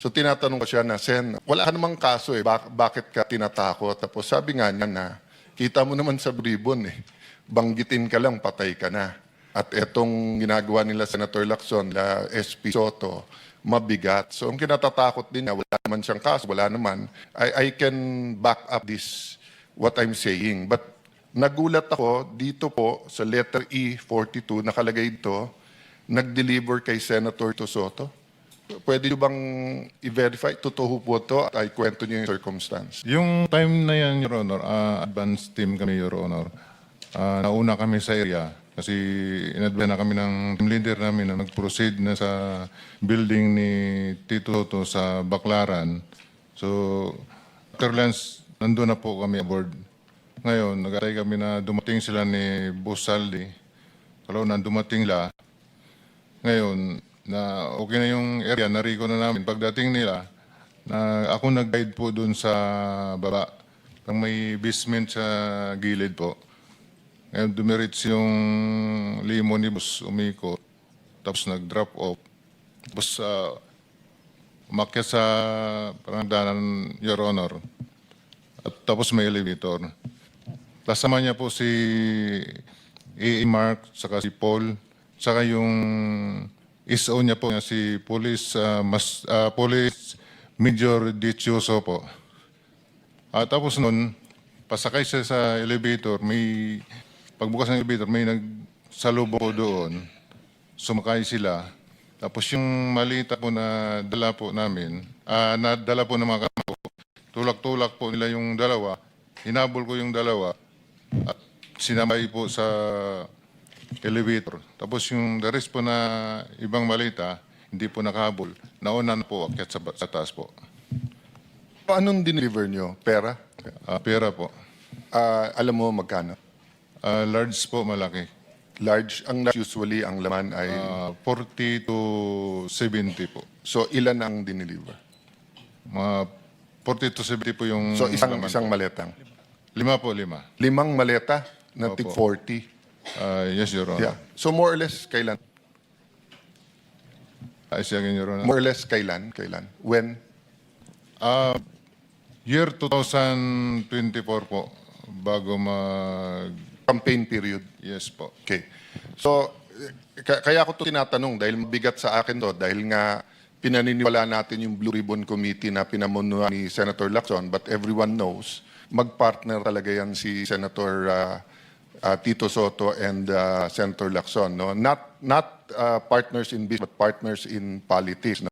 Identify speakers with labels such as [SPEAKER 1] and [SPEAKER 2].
[SPEAKER 1] So tinatanong ko siya na, Sen, wala ka namang kaso eh, bakit ka tinatakot? Tapos sabi nga niya na, kita mo naman sa ribbon eh, banggitin ka lang, patay ka na. At etong ginagawa nila Senator Lacson, la SP Soto, mabigat. So ang kinatatakot din niya, wala naman siyang kaso, wala naman. I can back up this, what I'm saying. But nagulat ako dito po sa letter E42, nakalagay dito, nag-deliver kay Senator Soto. Pwede nyo bang i-verify? Totoo po ito at ay kwento nyo yung circumstance.
[SPEAKER 2] Yung time na yan, Your Honor, advance team kami, Your Honor. Nauna kami sa area kasi inadvance na kami ng team leader namin na nag-proceed na sa building ni Tito Soto sa Baclaran. So, after lunch, nandun na po kami aboard. Ngayon, nag-atay kami na dumating sila ni Boss Saldi. Kalau na dumating la, ngayon, na okay na yung area, nariko na namin. Pagdating nila, na ako nag-guide po dun sa baba. Pag may basement sa gilid po. Ngayon, dumiritz yung limo ni Boss umiko. Tapos nag-drop off. Tapos umakyat sa parangdanan, Your Honor. At tapos may elevator. Kasama niya po si A.E. Mark, saka si Paul, saka yung ISO niya po si Police Major Dichoso po. Tapos noon, pasakay siya sa elevator, may pagbukas ng elevator, may nagsalubo po doon. Sumakay sila. Tapos yung malita po na dala po namin, nadala po ng mga kasama ko, tulak-tulak po nila yung dalawa, hinabol ko yung dalawa, at sinamay po sa elevator. Tapos yung the rest po na ibang malita, hindi po nakahabol. Nauna na po, akyat sa taas po.
[SPEAKER 1] Anong dineliver nyo? Pera?
[SPEAKER 2] Pera po.
[SPEAKER 1] Alam mo magkano?
[SPEAKER 2] Large po, malaki.
[SPEAKER 1] Large, ang large usually ang laman ay...
[SPEAKER 2] 40 to 70 po.
[SPEAKER 1] So ilan ang dineliver?
[SPEAKER 2] Mga 40 to 70 po yung...
[SPEAKER 1] So isang
[SPEAKER 2] po.
[SPEAKER 1] maletang?
[SPEAKER 2] 5 po, 5.
[SPEAKER 1] 5 maleta na
[SPEAKER 2] Opo.
[SPEAKER 1] tig 40?
[SPEAKER 2] Yes, Your Honor.
[SPEAKER 1] Yeah. So more or less kailan?
[SPEAKER 2] Again, Your Honor.
[SPEAKER 1] More or less kailan? When?
[SPEAKER 2] Year 2024 po, bago mag...
[SPEAKER 1] Campaign period?
[SPEAKER 2] Yes po.
[SPEAKER 1] Okay. So, kaya ako to tinatanong dahil mabigat sa akin to dahil nga pinaniniwala natin yung Blue Ribbon Committee na pinamunuan ni Senator Lacson, but everyone knows magpartner talaga yan si Senator Tito Soto and Senator Lacson, no? Not partners in business but partners in politics.